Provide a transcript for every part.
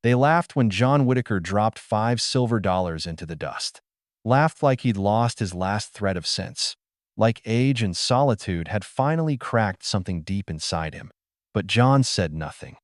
They laughed when John Whitaker dropped $5 silver into the dust. Laughed like he'd lost his last thread of sense. Like age and solitude had finally cracked something deep inside him. But John said nothing.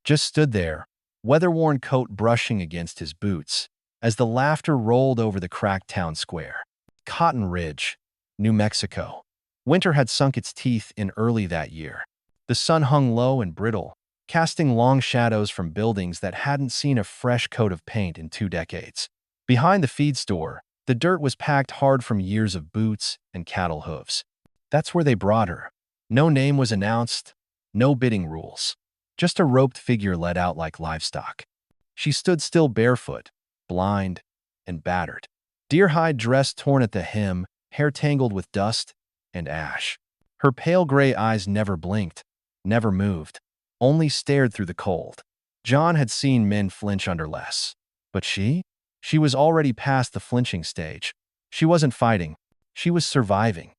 Just stood there, weather-worn coat brushing against his boots, as the laughter rolled over the cracked town square. Cotton Ridge, New Mexico. Winter had sunk its teeth in early that year. The sun hung low and brittle, casting long shadows from buildings that hadn't seen a fresh coat of paint in 2 decades. Behind the feed store, the dirt was packed hard from years of boots and cattle hooves. That's where they brought her. No name was announced, no bidding rules. Just a roped figure led out like livestock. She stood still barefoot, blind, and battered. Deer-hide dress torn at the hem, hair tangled with dust and ash. Her pale gray eyes never blinked, never moved, only stared through the cold. John had seen men flinch under less. But she? She was already past the flinching stage. She wasn't fighting. She was surviving.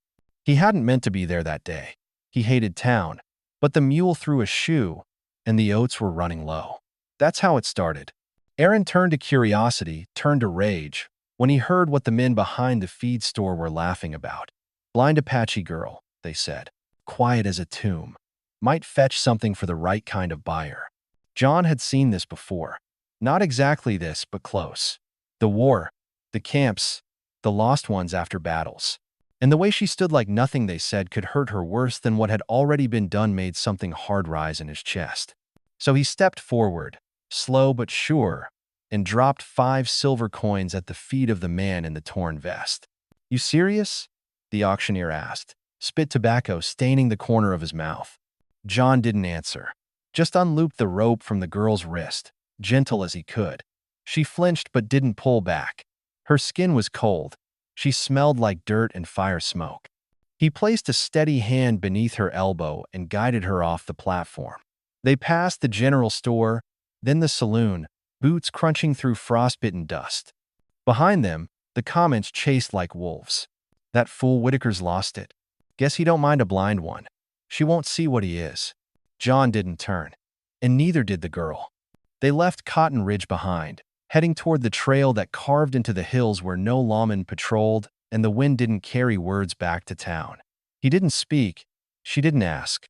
He hadn't meant to be there that day. He hated town. But the mule threw a shoe, and the oats were running low. That's how it started. Aaron turned to curiosity, turned to rage, when he heard what the men behind the feed store were laughing about. Blind Apache girl, they said. Quiet as a tomb. Might fetch something for the right kind of buyer. John had seen this before. Not exactly this, but close. The war, the camps, the lost ones after battles. And the way she stood like nothing they said could hurt her worse than what had already been done made something hard rise in his chest. So he stepped forward, slow but sure, and dropped 5 silver coins at the feet of the man in the torn vest. You serious? The auctioneer asked, spit tobacco staining the corner of his mouth. John didn't answer, just unlooped the rope from the girl's wrist, gentle as he could. She flinched but didn't pull back. Her skin was cold. She smelled like dirt and fire smoke. He placed a steady hand beneath her elbow and guided her off the platform. They passed the general store, then the saloon, boots crunching through frostbitten dust. Behind them, the comments chased like wolves. That fool Whitaker's lost it. Guess he don't mind a blind one. She won't see what he is. John didn't turn. And neither did the girl. They left Cotton Ridge behind, heading toward the trail that carved into the hills where no lawman patrolled and the wind didn't carry words back to town. He didn't speak. She didn't ask.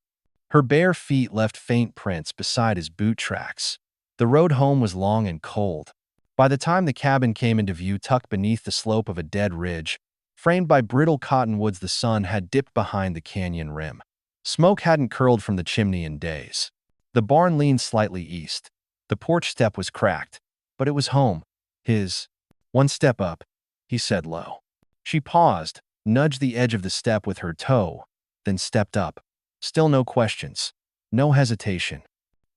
Her bare feet left faint prints beside his boot tracks. The road home was long and cold. By the time the cabin came into view tucked beneath the slope of a dead ridge, framed by brittle cottonwoods, the sun had dipped behind the canyon rim. Smoke hadn't curled from the chimney in days. The barn leaned slightly east. The porch step was cracked, but it was home. His. One step up, he said low. She paused, nudged the edge of the step with her toe, then stepped up. Still no questions. No hesitation.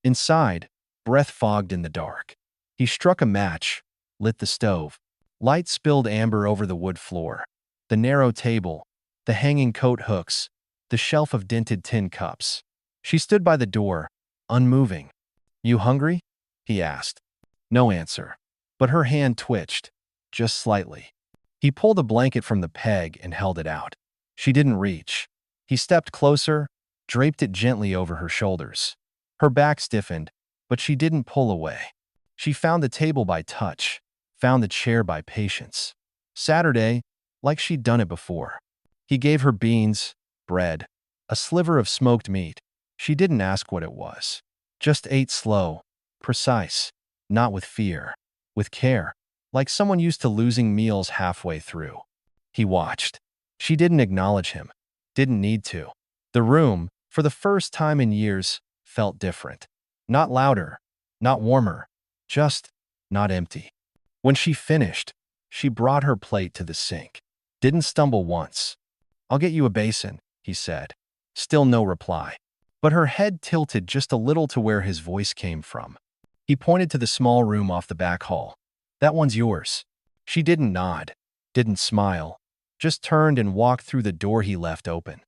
Inside, breath fogged in the dark. He struck a match, lit the stove. Light spilled amber over the wood floor. The narrow table, the hanging coat hooks, the shelf of dented tin cups. She stood by the door, unmoving. You hungry? He asked. No answer. But her hand twitched, just slightly. He pulled a blanket from the peg and held it out. She didn't reach. He stepped closer, draped it gently over her shoulders. Her back stiffened, but she didn't pull away. She found the table by touch, found the chair by patience. Saturday, like she'd done it before. He gave her beans, bread, a sliver of smoked meat. She didn't ask what it was. Just ate slow, precise, not with fear, with care, like someone used to losing meals halfway through. He watched. She didn't acknowledge him, didn't need to. The room, for the first time in years, felt different. Not louder, not warmer, just not empty. When she finished, she brought her plate to the sink. Didn't stumble once. I'll get you a basin, he said. Still no reply. But her head tilted just a little to where his voice came from. He pointed to the small room off the back hall. That one's yours. She didn't nod, didn't smile, just turned and walked through the door he left open.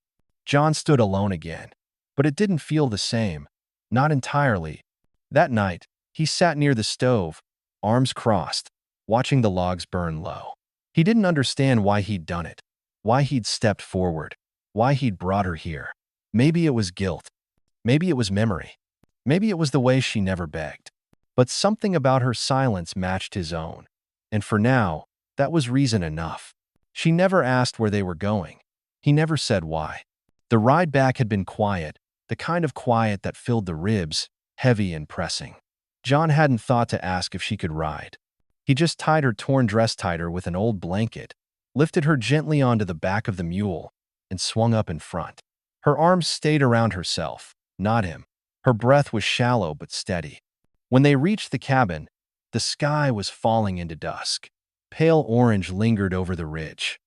John stood alone again, but it didn't feel the same. Not entirely. That night, he sat near the stove, arms crossed, watching the logs burn low. He didn't understand why he'd done it, why he'd stepped forward, why he'd brought her here. Maybe it was guilt. Maybe it was memory. Maybe it was the way she never begged. But something about her silence matched his own. And for now, that was reason enough. She never asked where they were going. He never said why. The ride back had been quiet, the kind of quiet that filled the ribs, heavy and pressing. John hadn't thought to ask if she could ride. He just tied her torn dress tighter with an old blanket, lifted her gently onto the back of the mule, and swung up in front. Her arms stayed around herself, not him. Her breath was shallow but steady. When they reached the cabin, the sky was falling into dusk. Pale orange lingered over the ridge.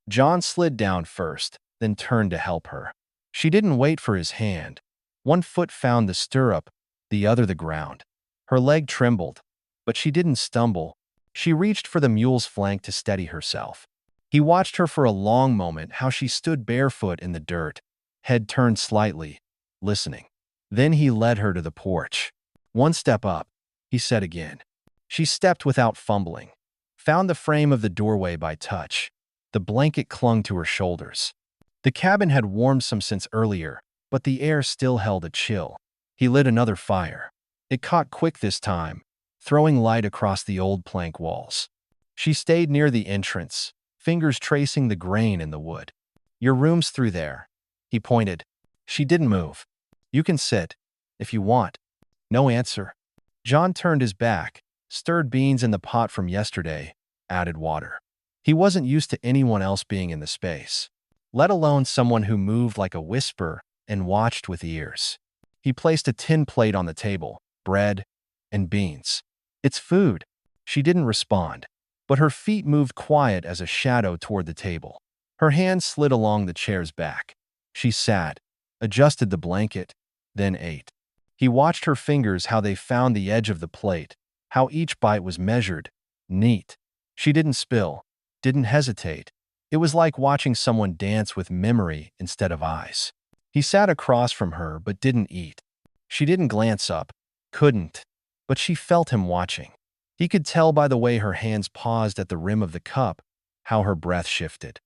John slid down first, then turned to help her. She didn't wait for his hand. One foot found the stirrup, the other the ground. Her leg trembled, but she didn't stumble. She reached for the mule's flank to steady herself. He watched her for a long moment, how she stood barefoot in the dirt, head turned slightly, listening. Then he led her to the porch. "One step up," he said again. She stepped without fumbling, found the frame of the doorway by touch. The blanket clung to her shoulders. The cabin had warmed some since earlier, but the air still held a chill. He lit another fire. It caught quick this time, throwing light across the old plank walls. She stayed near the entrance, fingers tracing the grain in the wood. "Your room's through there," he pointed. She didn't move. "You can sit, if you want." No answer. John turned his back, stirred beans in the pot from yesterday, added water. He wasn't used to anyone else being in the space, let alone someone who moved like a whisper and watched with ears. He placed a tin plate on the table, bread and beans. "It's food." She didn't respond, but her feet moved quiet as a shadow toward the table. Her hands slid along the chair's back. She sat, adjusted the blanket, then ate. He watched her fingers, how they found the edge of the plate, how each bite was measured, neat. She didn't spill, didn't hesitate. It was like watching someone dance with memory instead of eyes. He sat across from her but didn't eat. She didn't glance up, couldn't, but she felt him watching. He could tell by the way her hands paused at the rim of the cup, how her breath shifted.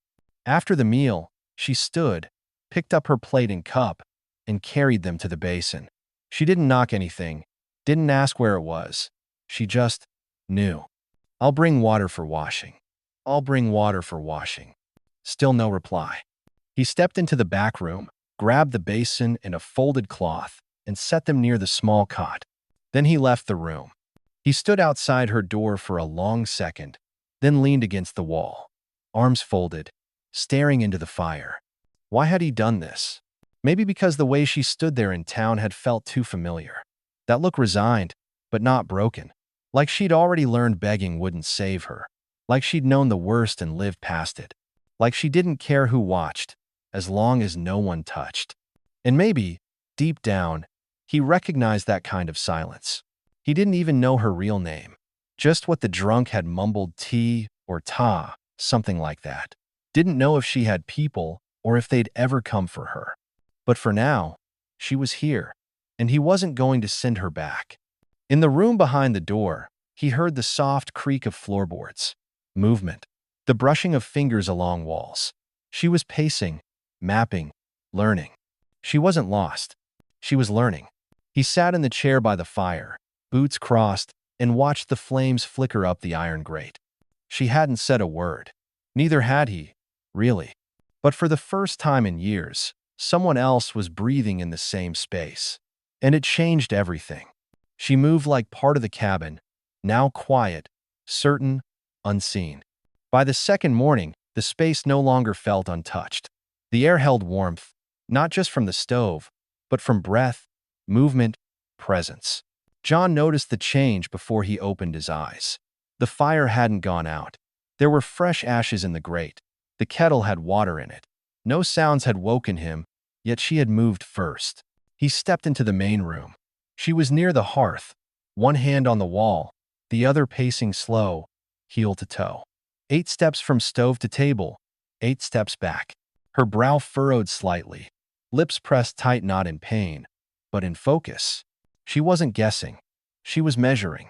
After the meal, she stood, picked up her plate and cup, and carried them to the basin. She didn't knock anything, didn't ask where it was. She just knew. "I'll bring water for washing. I'll bring water for washing." Still no reply. He stepped into the back room, grabbed the basin and a folded cloth, and set them near the small cot. Then he left the room. He stood outside her door for a long second, then leaned against the wall, arms folded, staring into the fire. Why had he done this? Maybe because the way she stood there in town had felt too familiar. That look resigned, but not broken. Like she'd already learned begging wouldn't save her. Like she'd known the worst and lived past it. Like she didn't care who watched, as long as no one touched. And maybe, deep down, he recognized that kind of silence. He didn't even know her real name. Just what the drunk had mumbled, tea or ta, something like that. Didn't know if she had people or if they'd ever come for her. But for now, she was here, and he wasn't going to send her back. In the room behind the door, he heard the soft creak of floorboards. Movement. The brushing of fingers along walls. She was pacing, mapping, learning. She wasn't lost. She was learning. He sat in the chair by the fire, boots crossed, and watched the flames flicker up the iron grate. She hadn't said a word. Neither had he, really. But for the first time in years, someone else was breathing in the same space. And it changed everything. She moved like part of the cabin, now quiet, certain, unseen. By the second morning, the space no longer felt untouched. The air held warmth, not just from the stove, but from breath, movement, presence. John noticed the change before he opened his eyes. The fire hadn't gone out. There were fresh ashes in the grate. The kettle had water in it. No sounds had woken him, yet she had moved first. He stepped into the main room. She was near the hearth, one hand on the wall, the other pacing slow, heel to toe. 8 steps from stove to table, 8 steps back. Her brow furrowed slightly, lips pressed tight, not in pain, but in focus. She wasn't guessing. She was measuring.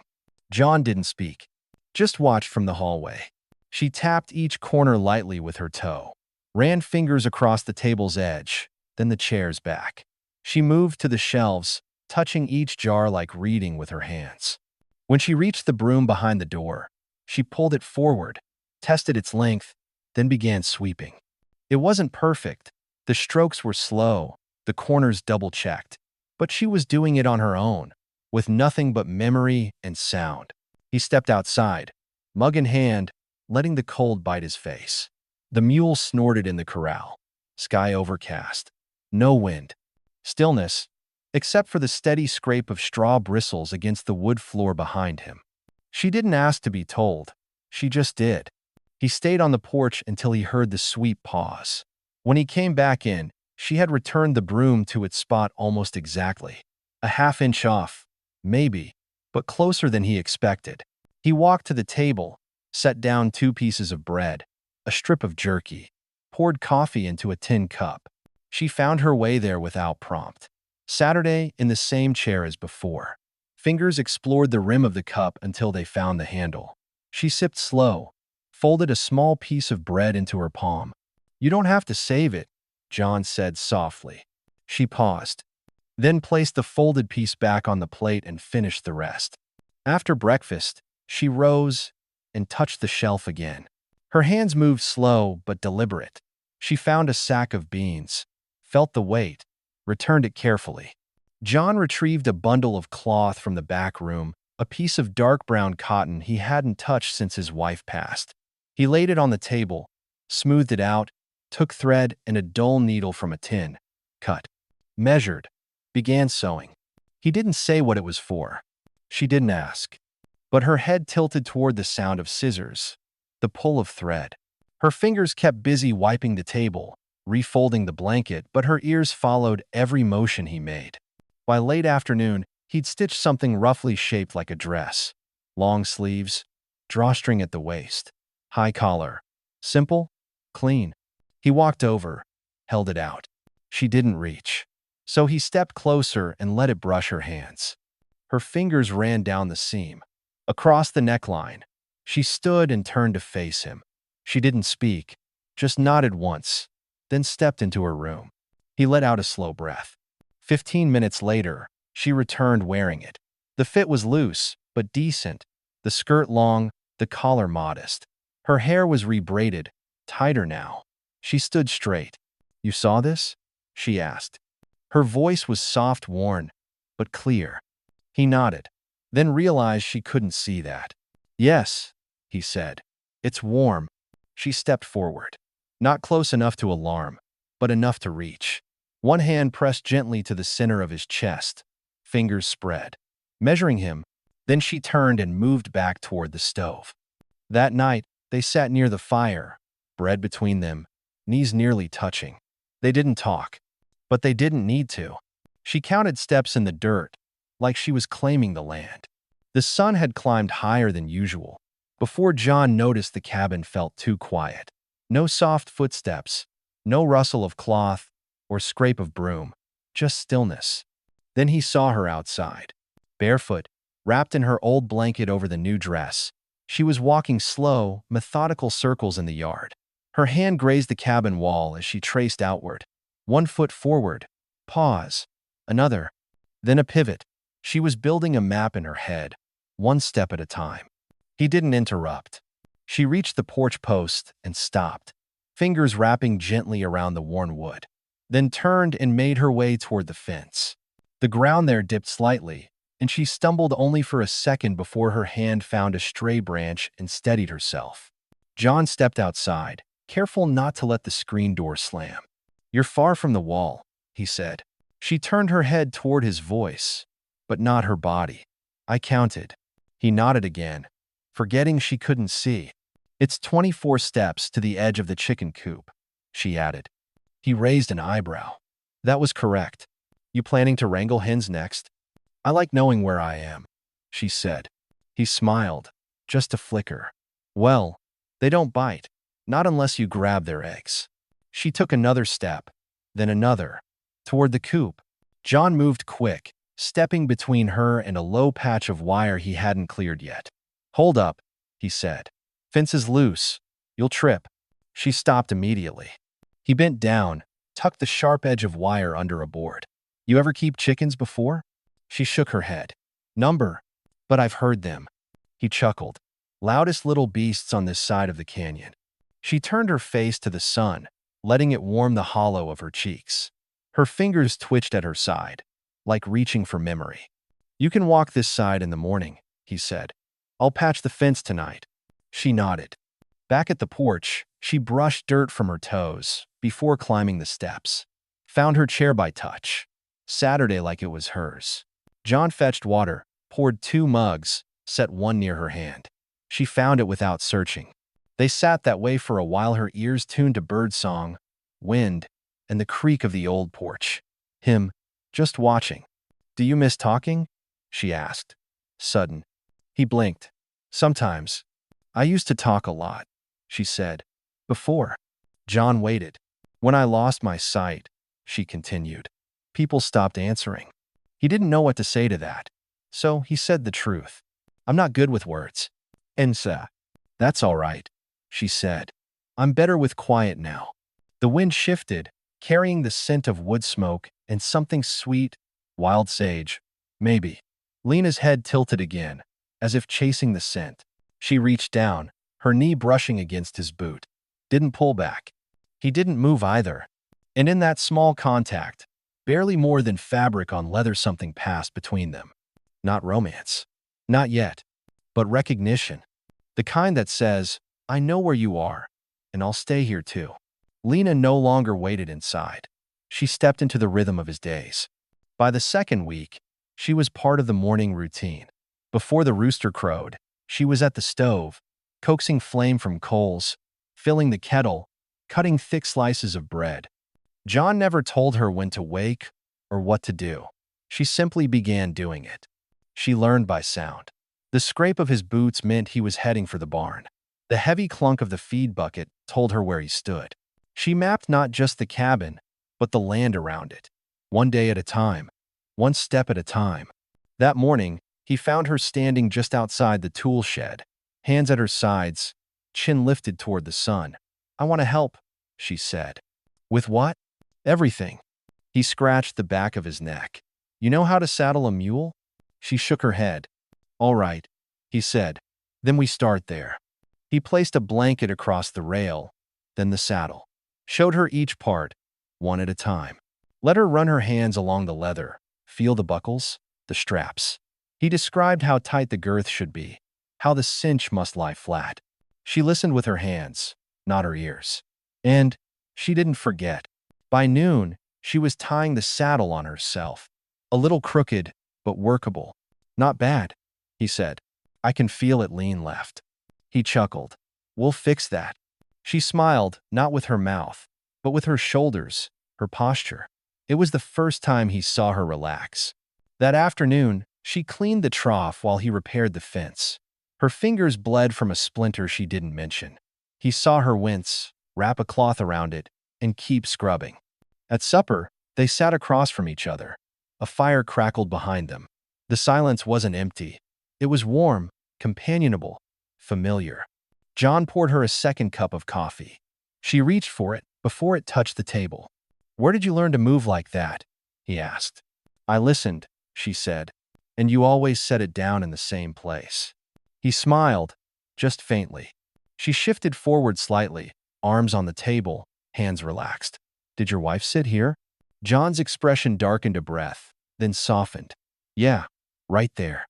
John didn't speak, just watched from the hallway. She tapped each corner lightly with her toe, ran fingers across the table's edge, then the chair's back. She moved to the shelves, touching each jar like reading with her hands. When she reached the broom behind the door, she pulled it forward, tested its length, then began sweeping. It wasn't perfect. The strokes were slow, the corners double-checked, but she was doing it on her own, with nothing but memory and sound. He stepped outside, mug in hand, letting the cold bite his face. The mule snorted in the corral. Sky overcast. No wind. Stillness, except for the steady scrape of straw bristles against the wood floor behind him. She didn't ask to be told. She just did. He stayed on the porch until he heard the sweep pause. When he came back in, she had returned the broom to its spot almost exactly. A half-inch off, maybe, but closer than he expected. He walked to the table, set down 2 pieces of bread, a strip of jerky, poured coffee into a tin cup. She found her way there without prompt. Saturday, in the same chair as before. Fingers explored the rim of the cup until they found the handle. She sipped slow, folded a small piece of bread into her palm. "You don't have to save it," John said softly. She paused, then placed the folded piece back on the plate and finished the rest. After breakfast, she rose and touched the shelf again. Her hands moved slow but deliberate. She found a sack of beans, felt the weight, returned it carefully. John retrieved a bundle of cloth from the back room, a piece of dark brown cotton he hadn't touched since his wife passed. He laid it on the table, smoothed it out, took thread and a dull needle from a tin, cut, measured, began sewing. He didn't say what it was for. She didn't ask. But her head tilted toward the sound of scissors, the pull of thread. Her fingers kept busy wiping the table, refolding the blanket, but her ears followed every motion he made. By late afternoon, he'd stitched something roughly shaped like a dress. Long sleeves, drawstring at the waist, high collar. Simple, clean. He walked over, held it out. She didn't reach. So he stepped closer and let it brush her hands. Her fingers ran down the seam, across the neckline. She stood and turned to face him. She didn't speak, just nodded once, then stepped into her room. He let out a slow breath. 15 minutes later, she returned wearing it. The fit was loose, but decent. The skirt long, the collar modest. Her hair was rebraided, tighter now. She stood straight. "You saw this?" she asked. Her voice was soft, worn, but clear. He nodded, then realized she couldn't see that. "Yes," he said. "It's warm." She stepped forward. Not close enough to alarm, but enough to reach. One hand pressed gently to the center of his chest, fingers spread, measuring him. Then she turned and moved back toward the stove. That night, they sat near the fire, bread between them, knees nearly touching. They didn't talk, but they didn't need to. She counted steps in the dirt, like she was claiming the land. The sun had climbed higher than usual. Before John noticed, the cabin felt too quiet. No soft footsteps, no rustle of cloth or scrape of broom, just stillness. Then he saw her outside, barefoot, wrapped in her old blanket over the new dress. She was walking slow, methodical circles in the yard. Her hand grazed the cabin wall as she traced outward. 1 foot forward, pause, another, then a pivot. She was building a map in her head, 1 step at a time. He didn't interrupt. She reached the porch post and stopped, fingers wrapping gently around the worn wood, then turned and made her way toward the fence. The ground there dipped slightly, and she stumbled only for a second before her hand found a stray branch and steadied herself. John stepped outside, careful not to let the screen door slam. "You're far from the wall," he said. She turned her head toward his voice, but not her body. "I counted." He nodded again, forgetting she couldn't see. "It's 24 steps to the edge of the chicken coop," she added. He raised an eyebrow. "That was correct. You planning to wrangle hens next?" "I like knowing where I am," she said. He smiled, just a flicker. "Well, they don't bite, not unless you grab their eggs." She took another step, then another, toward the coop. John moved quick, stepping between her and a low patch of wire he hadn't cleared yet. "Hold up," he said. "Fence is loose. You'll trip." She stopped immediately. He bent down, tucked the sharp edge of wire under a board. "You ever keep chickens before?" She shook her head. "Number, But I've heard them. He chuckled. Loudest little beasts on this side of the canyon. She turned her face to the sun, letting it warm the hollow of her cheeks. Her fingers twitched at her side, like reaching for memory. You can walk this side in the morning, he said. I'll patch the fence tonight. She nodded. Back at the porch, she brushed dirt from her toes before climbing the steps. Found her chair by touch. Saturday like it was hers. John fetched water, poured 2 mugs, set one near her hand. She found it without searching. They sat that way for a while, her ears tuned to birdsong, wind, and the creak of the old porch. Him, just watching. Do you miss talking? She asked. Sudden. He blinked. Sometimes. I used to talk a lot, she said. Before. John waited. When I lost my sight, she continued. People stopped answering. He didn't know what to say to that. So he said the truth. I'm not good with words. Ensa. That's all right, she said. I'm better with quiet now. The wind shifted, carrying the scent of wood smoke and something sweet, wild sage, maybe. Lena's head tilted again, as if chasing the scent. She reached down, her knee brushing against his boot. Didn't pull back. He didn't move either. And in that small contact, barely more than fabric on leather, something passed between them. Not romance. Not yet. But recognition. The kind that says, I know where you are, and I'll stay here too. Lena no longer waited inside. She stepped into the rhythm of his days. By the second week, she was part of the morning routine. Before the rooster crowed, she was at the stove, coaxing flame from coals, filling the kettle, cutting thick slices of bread. John never told her when to wake or what to do. She simply began doing it. She learned by sound. The scrape of his boots meant he was heading for the barn. The heavy clunk of the feed bucket told her where he stood. She mapped not just the cabin, but the land around it. One day at a time, one step at a time. That morning, he found her standing just outside the tool shed, hands at her sides, chin lifted toward the sun. I want to help, she said. With what? Everything. He scratched the back of his neck. You know how to saddle a mule? She shook her head. All right, he said. Then we start there. He placed a blanket across the rail, then the saddle. Showed her each part, one at a time. Let her run her hands along the leather, feel the buckles, the straps. He described how tight the girth should be, how the cinch must lie flat. She listened with her hands, not her ears. And she didn't forget. By noon, she was tying the saddle on herself. A little crooked, but workable. Not bad, he said. I can feel it lean left. He chuckled. We'll fix that. She smiled, not with her mouth, but with her shoulders, her posture. It was the first time he saw her relax. That afternoon, she cleaned the trough while he repaired the fence. Her fingers bled from a splinter she didn't mention. He saw her wince, wrap a cloth around it, and keep scrubbing. At supper, they sat across from each other. A fire crackled behind them. The silence wasn't empty. It was warm, companionable, familiar. John poured her a second cup of coffee. She reached for it before it touched the table. Where did you learn to move like that? He asked. I listened, she said, and you always set it down in the same place. He smiled, just faintly. She shifted forward slightly, arms on the table, hands relaxed. Did your wife sit here? John's expression darkened a breath, then softened. Yeah, right there.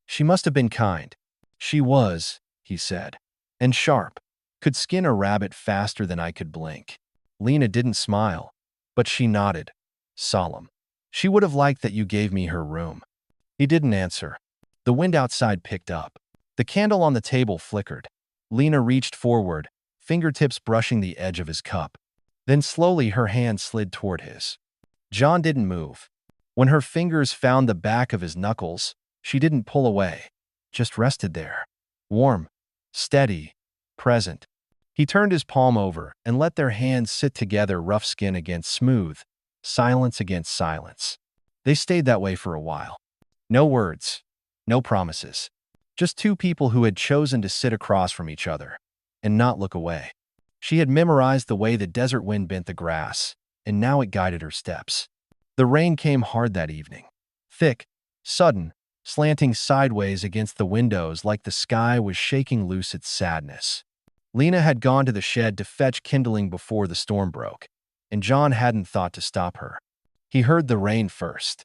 She must have been kind. She was, he said. And sharp. Could skin a rabbit faster than I could blink. Lena didn't smile, but she nodded. Solemn. She would have liked that you gave me her room. He didn't answer. The wind outside picked up. The candle on the table flickered. Lena reached forward, fingertips brushing the edge of his cup. Then slowly her hand slid toward his. John didn't move. When her fingers found the back of his knuckles, she didn't pull away, just rested there. Warm, steady, present. He turned his palm over and let their hands sit together, rough skin against smooth, silence against silence. They stayed that way for a while. No words, no promises. Just two people who had chosen to sit across from each other and not look away. She had memorized the way the desert wind bent the grass, and now it guided her steps. The rain came hard that evening. Thick, sudden, slanting sideways against the windows like the sky was shaking loose its sadness. Lena had gone to the shed to fetch kindling before the storm broke, and John hadn't thought to stop her. He heard the rain first.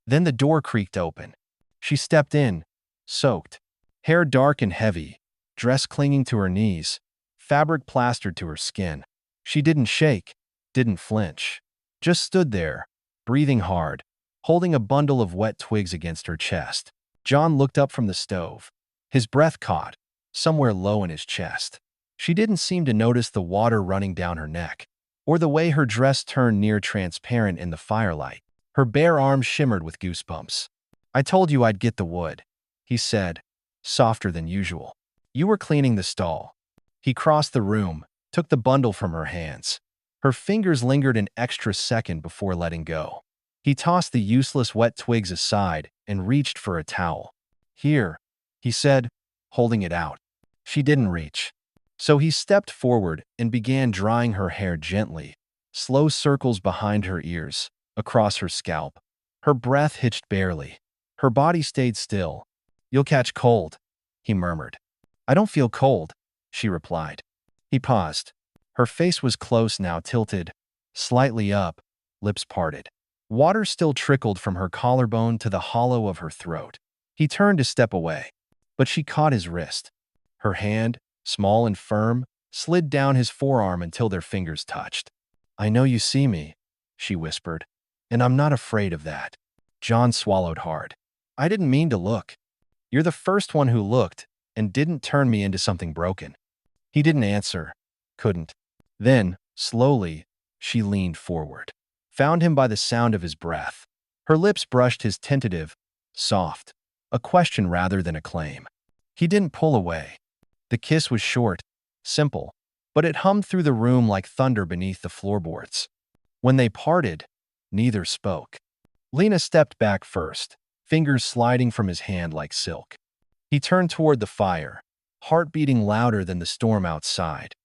Then the door creaked open. She stepped in, soaked, hair dark and heavy, dress clinging to her knees, fabric plastered to her skin. She didn't shake, didn't flinch, just stood there, breathing hard, holding a bundle of wet twigs against her chest. John looked up from the stove. His breath caught, somewhere low in his chest. She didn't seem to notice the water running down her neck, or the way her dress turned near transparent in the firelight. Her bare arms shimmered with goosebumps. "I told you I'd get the wood," he said, softer than usual. "You were cleaning the stall." He crossed the room, took the bundle from her hands. Her fingers lingered an extra second before letting go. He tossed the useless wet twigs aside and reached for a towel. "Here," he said, holding it out. She didn't reach. So he stepped forward and began drying her hair gently, slow circles behind her ears, across her scalp. Her breath hitched barely. Her body stayed still. "You'll catch cold," he murmured. "I don't feel cold," she replied. He paused. Her face was close now, tilted, slightly up, lips parted. Water still trickled from her collarbone to the hollow of her throat. He turned to step away, but she caught his wrist. Her hand, small and firm, slid down his forearm until their fingers touched. "I know you see me," she whispered, "and I'm not afraid of that." John swallowed hard. "I didn't mean to look. You're the first one who looked and didn't turn me into something broken." He didn't answer, couldn't. Then, slowly, she leaned forward, found him by the sound of his breath. Her lips brushed his tentative, soft, a question rather than a claim. He didn't pull away. The kiss was short, simple, but it hummed through the room like thunder beneath the floorboards. When they parted, neither spoke. Lena stepped back first, fingers sliding from his hand like silk. He turned toward the fire, heart beating louder than the storm outside.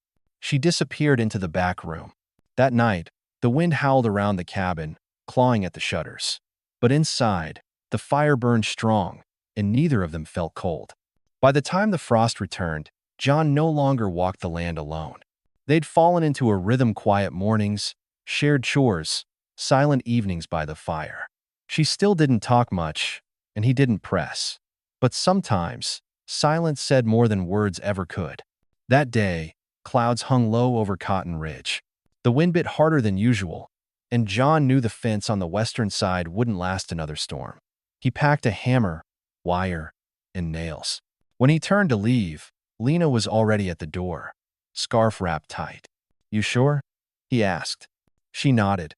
She disappeared into the back room. That night, the wind howled around the cabin, clawing at the shutters. But inside, the fire burned strong, and neither of them felt cold. By the time the frost returned, John no longer walked the land alone. They'd fallen into a rhythm: quiet mornings, shared chores, silent evenings by the fire. She still didn't talk much, and he didn't press. But sometimes, silence said more than words ever could. That day, clouds hung low over Cotton Ridge. The wind bit harder than usual, and John knew the fence on the western side wouldn't last another storm. He packed a hammer, wire, and nails. When he turned to leave, Lena was already at the door, scarf wrapped tight. "You sure?" he asked. She nodded.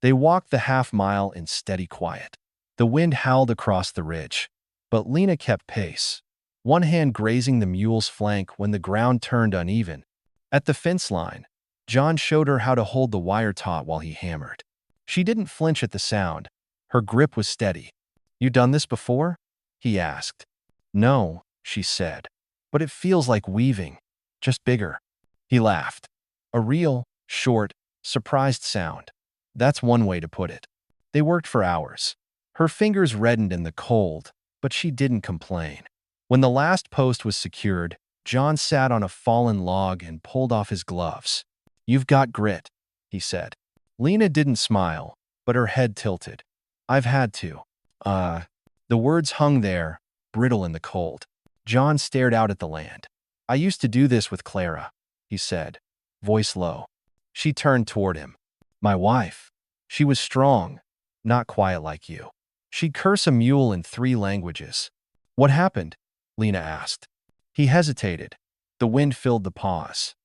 They walked the half-mile in steady quiet. The wind howled across the ridge, but Lena kept pace, one hand grazing the mule's flank when the ground turned uneven. At the fence line, John showed her how to hold the wire taut while he hammered. She didn't flinch at the sound. Her grip was steady. "You done this before?" he asked. "No," she said, "but it feels like weaving, just bigger." He laughed. A real, short, surprised sound. That's one way to put it. They worked for hours. Her fingers reddened in the cold, but she didn't complain. When the last post was secured, John sat on a fallen log and pulled off his gloves. "You've got grit," he said. Lena didn't smile, but her head tilted. "I've had to." The words hung there, brittle in the cold. John stared out at the land. "I used to do this with Clara," he said, voice low. She turned toward him. "My wife. She was strong, not quiet like you. She'd curse a mule in 3 languages." "What happened?" Lena asked. He hesitated. The wind filled the pause.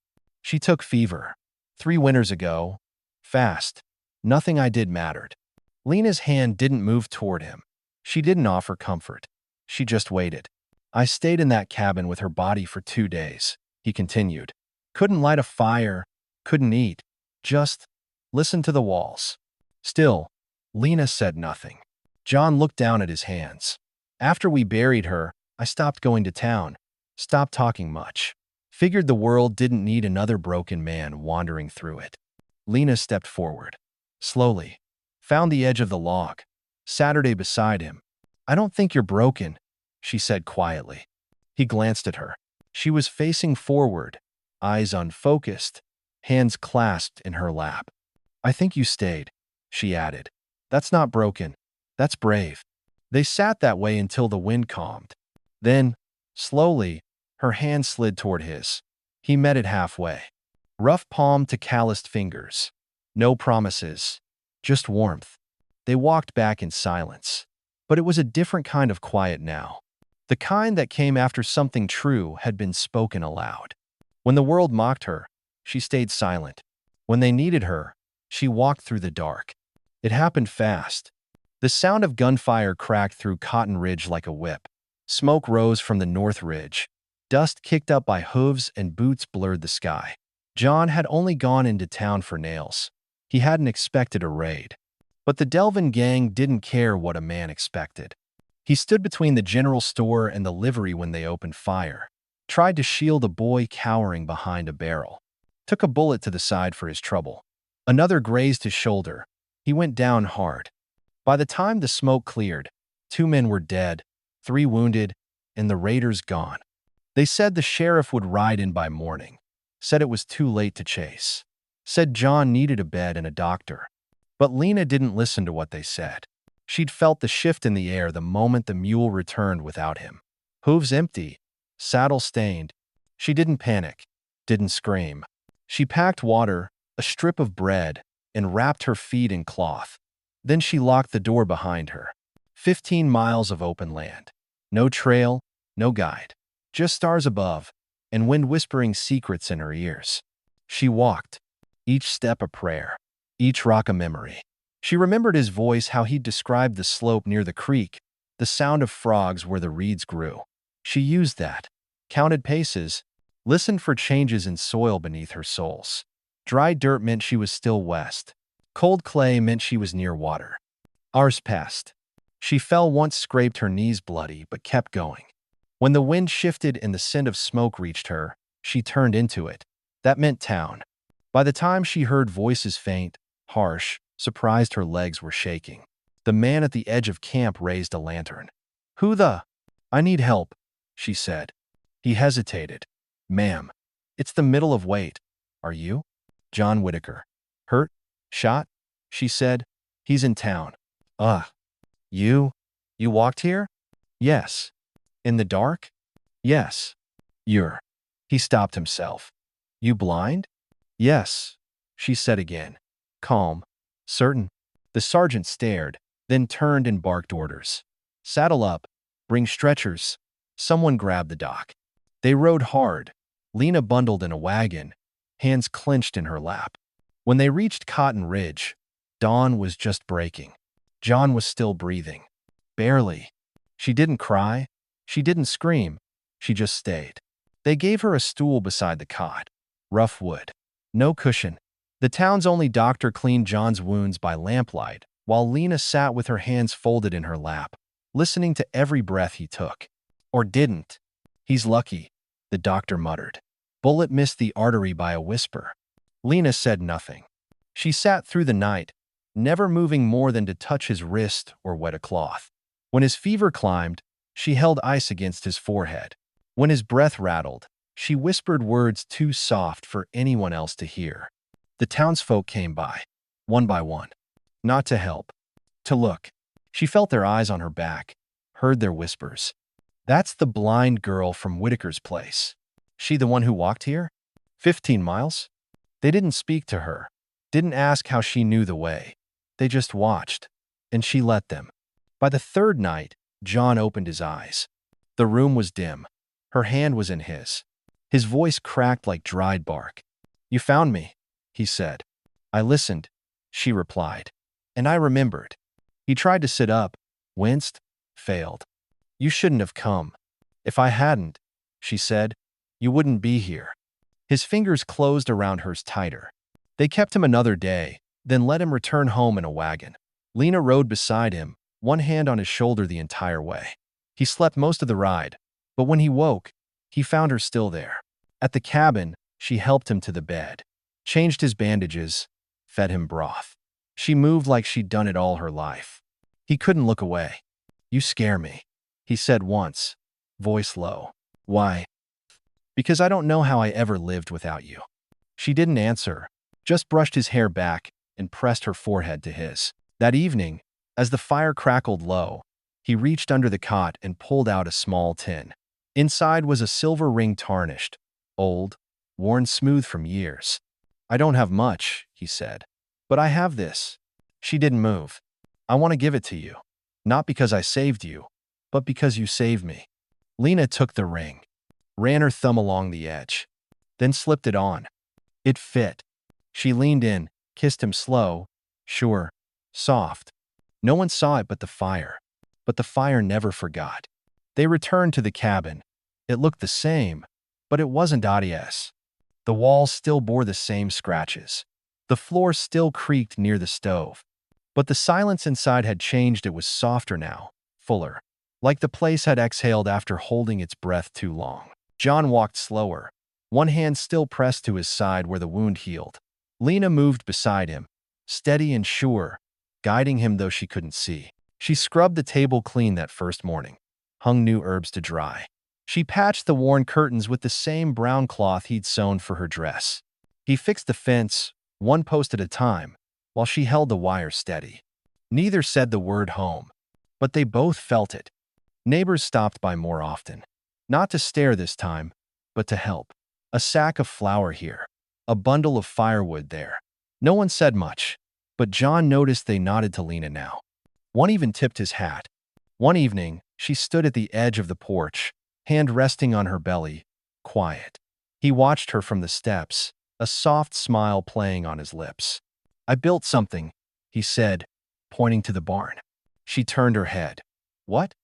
"She took fever. 3 winters ago. Fast. Nothing I did mattered." Lena's hand didn't move toward him. She didn't offer comfort. She just waited. "I stayed in that cabin with her body for 2 days," he continued. "Couldn't light a fire, couldn't eat, just listen to the walls." Still, Lena said nothing. John looked down at his hands. "After we buried her, I stopped going to town, stopped talking much. Figured the world didn't need another broken man wandering through it." Lena stepped forward. Slowly. Found the edge of the log. Saturday beside him. I don't think you're broken, she said quietly. He glanced at her. She was facing forward, eyes unfocused, hands clasped in her lap. I think you stayed, she added. That's not broken. That's brave. They sat that way until the wind calmed. Then, slowly, her hand slid toward his. He met it halfway. Rough palm to calloused fingers. No promises. Just warmth. They walked back in silence. But it was a different kind of quiet now. The kind that came after something true had been spoken aloud. When the world mocked her, she stayed silent. When they needed her, she walked through the dark. It happened fast. The sound of gunfire cracked through Cotton Ridge like a whip. Smoke rose from the north ridge. Dust kicked up by hooves and boots blurred the sky. John had only gone into town for nails. He hadn't expected a raid. But the Delvin gang didn't care what a man expected. He stood between the general store and the livery when they opened fire, tried to shield a boy cowering behind a barrel, took a bullet to the side for his trouble. Another grazed his shoulder. He went down hard. By the time the smoke cleared, 2 men were dead, 3 wounded, and the raiders gone. They said the sheriff would ride in by morning, said it was too late to chase, said John needed a bed and a doctor. But Lena didn't listen to what they said. She'd felt the shift in the air the moment the mule returned without him. Hooves empty, saddle stained. She didn't panic, didn't scream. She packed water, a strip of bread, and wrapped her feet in cloth. Then she locked the door behind her. 15 miles of open land. No trail, no guide. Just stars above, and wind whispering secrets in her ears. She walked, each step a prayer, each rock a memory. She remembered his voice, how he'd described the slope near the creek, the sound of frogs where the reeds grew. She used that, counted paces, listened for changes in soil beneath her soles. Dry dirt meant she was still west. Cold clay meant she was near water. Hours passed. She fell once, scraped her knees bloody, but kept going. When the wind shifted and the scent of smoke reached her, she turned into it. That meant town. By the time she heard voices faint, harsh, surprised, her legs were shaking. The man at the edge of camp raised a lantern. "Who the? I need help," she said. He hesitated. "Ma'am, it's the middle of wait. Are you?" "John Whitaker." "Hurt? Shot?" she said. "He's in town." "Ugh. You walked here?" "Yes." "In the dark?" "Yes." "You're—" He stopped himself. "You blind?" "Yes," she said again. Calm. "Certain?" The sergeant stared, then turned and barked orders. "Saddle up. Bring stretchers." Someone grabbed the dock. They rode hard, Lena bundled in a wagon, hands clenched in her lap. When they reached Cotton Ridge, dawn was just breaking. John was still breathing. Barely. She didn't cry. She didn't scream. She just stayed. They gave her a stool beside the cot. Rough wood. No cushion. The town's only doctor cleaned John's wounds by lamplight, while Lena sat with her hands folded in her lap, listening to every breath he took. Or didn't. "He's lucky," the doctor muttered. "Bullet missed the artery by a whisper." Lena said nothing. She sat through the night, never moving more than to touch his wrist or wet a cloth. When his fever climbed, she held ice against his forehead. When his breath rattled, she whispered words too soft for anyone else to hear. The townsfolk came by one. Not to help, to look. She felt their eyes on her back, heard their whispers. "That's the blind girl from Whitaker's place. She the one who walked here? 15 miles?" They didn't speak to her, didn't ask how she knew the way. They just watched, and she let them. By the third night, John opened his eyes. The room was dim. Her hand was in his. His voice cracked like dried bark. "You found me," he said. "I listened," she replied. "And I remembered." He tried to sit up, winced, failed. "You shouldn't have come." "If I hadn't," she said, "you wouldn't be here." His fingers closed around hers tighter. They kept him another day, then let him return home in a wagon. Lena rode beside him, one hand on his shoulder the entire way. He slept most of the ride, but when he woke, he found her still there. At the cabin, she helped him to the bed, changed his bandages, fed him broth. She moved like she'd done it all her life. He couldn't look away. "You scare me," he said once, voice low. "Why?" "Because I don't know how I ever lived without you." She didn't answer, just brushed his hair back and pressed her forehead to his. That evening, as the fire crackled low, he reached under the cot and pulled out a small tin. Inside was a silver ring tarnished, old, worn smooth from years. "I don't have much," he said, "but I have this." She didn't move. "I want to give it to you. Not because I saved you, but because you saved me." Lena took the ring, ran her thumb along the edge, then slipped it on. It fit. She leaned in, kissed him slow, sure, soft. No one saw it but the fire. But the fire never forgot. They returned to the cabin. It looked the same, but it wasn't Adias. The walls still bore the same scratches. The floor still creaked near the stove. But the silence inside had changed. It was softer now, fuller, like the place had exhaled after holding its breath too long. John walked slower, one hand still pressed to his side where the wound healed. Lena moved beside him, steady and sure, guiding him though she couldn't see. She scrubbed the table clean that first morning, hung new herbs to dry. She patched the worn curtains with the same brown cloth he'd sewn for her dress. He fixed the fence, one post at a time, while she held the wire steady. Neither said the word home, but they both felt it. Neighbors stopped by more often. Not to stare this time, but to help. A sack of flour here, a bundle of firewood there. No one said much, but John noticed they nodded to Lena now. One even tipped his hat. One evening, she stood at the edge of the porch, hand resting on her belly, quiet. He watched her from the steps, a soft smile playing on his lips. "I built something," he said, pointing to the barn. She turned her head. "What?"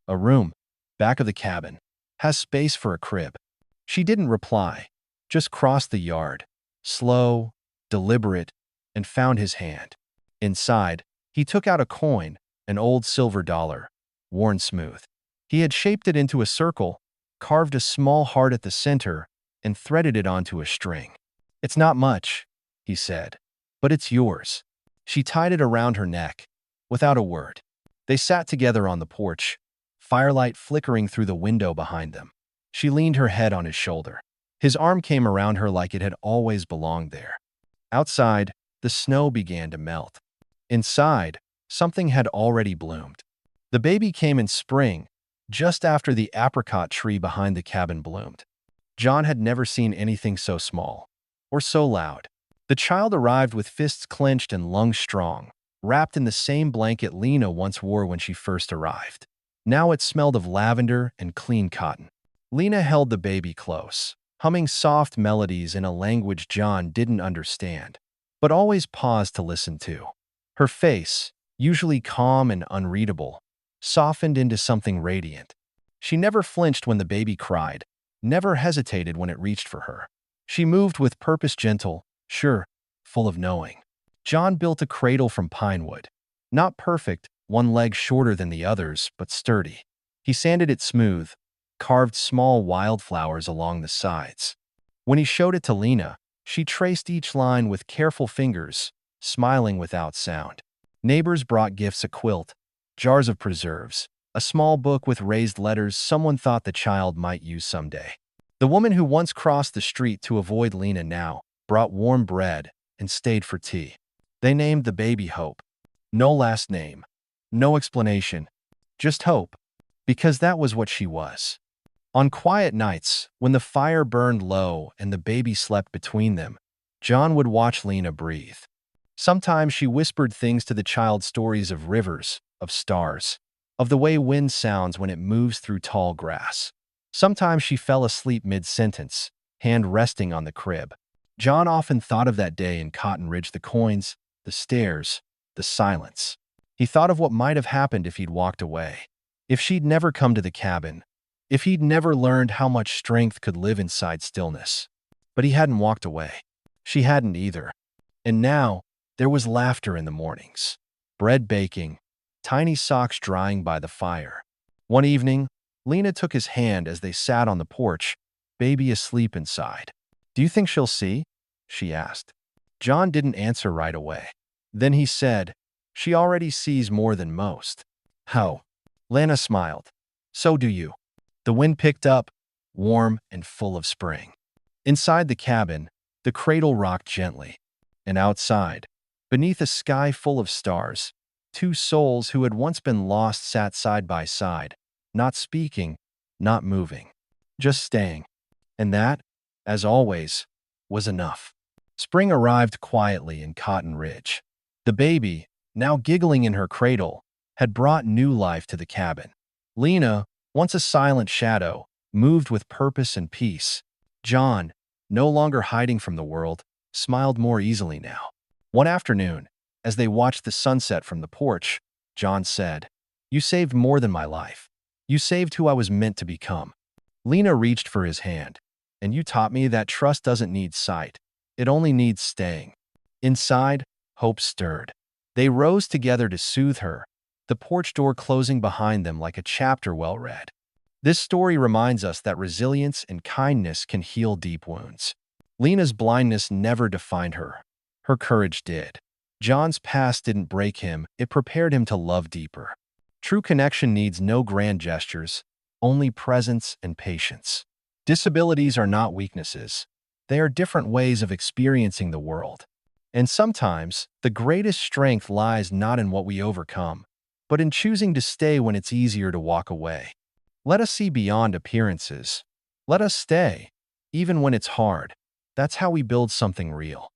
"A room, back of the cabin. Has space for a crib." She didn't reply, just crossed the yard, slow, deliberate, and found his hand. Inside, he took out a coin, an old silver dollar, worn smooth. He had shaped it into a circle, carved a small heart at the center, and threaded it onto a string. "It's not much," he said, "but it's yours." She tied it around her neck, without a word. They sat together on the porch, firelight flickering through the window behind them. She leaned her head on his shoulder. His arm came around her like it had always belonged there. Outside, the snow began to melt. Inside, something had already bloomed. The baby came in spring, just after the apricot tree behind the cabin bloomed. John had never seen anything so small, or so loud. The child arrived with fists clenched and lungs strong, wrapped in the same blanket Lena once wore when she first arrived. Now it smelled of lavender and clean cotton. Lena held the baby close, humming soft melodies in a language John didn't understand, but always paused to listen to. Her face, usually calm and unreadable, softened into something radiant. She never flinched when the baby cried, never hesitated when it reached for her. She moved with purpose, gentle, sure, full of knowing. John built a cradle from pine wood. Not perfect, one leg shorter than the others, but sturdy. He sanded it smooth, carved small wildflowers along the sides. When he showed it to Lena, she traced each line with careful fingers, smiling without sound. Neighbors brought gifts: a quilt, jars of preserves, a small book with raised letters someone thought the child might use someday. The woman who once crossed the street to avoid Lena now brought warm bread and stayed for tea. They named the baby Hope. No last name, no explanation, just Hope, because that was what she was. On quiet nights, when the fire burned low and the baby slept between them, John would watch Lena breathe. Sometimes she whispered things to the child, stories of rivers, of stars, of the way wind sounds when it moves through tall grass. Sometimes she fell asleep mid-sentence, hand resting on the crib. John often thought of that day in Cotton Ridge, the coins, the stairs, the silence. He thought of what might have happened if he'd walked away, if she'd never come to the cabin, if he'd never learned how much strength could live inside stillness. But he hadn't walked away. She hadn't either. And now, there was laughter in the mornings, bread baking, tiny socks drying by the fire. One evening, Lena took his hand as they sat on the porch, baby asleep inside. "Do you think she'll see?" she asked. John didn't answer right away. Then he said, "She already sees more than most." "How?" Lana smiled. So do you. The wind picked up, warm and full of spring. Inside the cabin, the cradle rocked gently. And outside, beneath a sky full of stars, two souls who had once been lost sat side by side, not speaking, not moving, just staying. And that, as always, was enough. Spring arrived quietly in Cotton Ridge. The baby, now giggling in her cradle, had brought new life to the cabin. Lena, once a silent shadow, moved with purpose and peace. John, no longer hiding from the world, smiled more easily now. One afternoon, as they watched the sunset from the porch, John said, "You saved more than my life. You saved who I was meant to become." Lena reached for his hand. "And you taught me that trust doesn't need sight. It only needs staying." Inside, hope stirred. They rose together to soothe her, the porch door closing behind them like a chapter well read. This story reminds us that resilience and kindness can heal deep wounds. Lena's blindness never defined her. Her courage did. John's past didn't break him, it prepared him to love deeper. True connection needs no grand gestures, only presence and patience. Disabilities are not weaknesses. They are different ways of experiencing the world. And sometimes, the greatest strength lies not in what we overcome, but in choosing to stay when it's easier to walk away. Let us see beyond appearances. Let us stay, even when it's hard. That's how we build something real.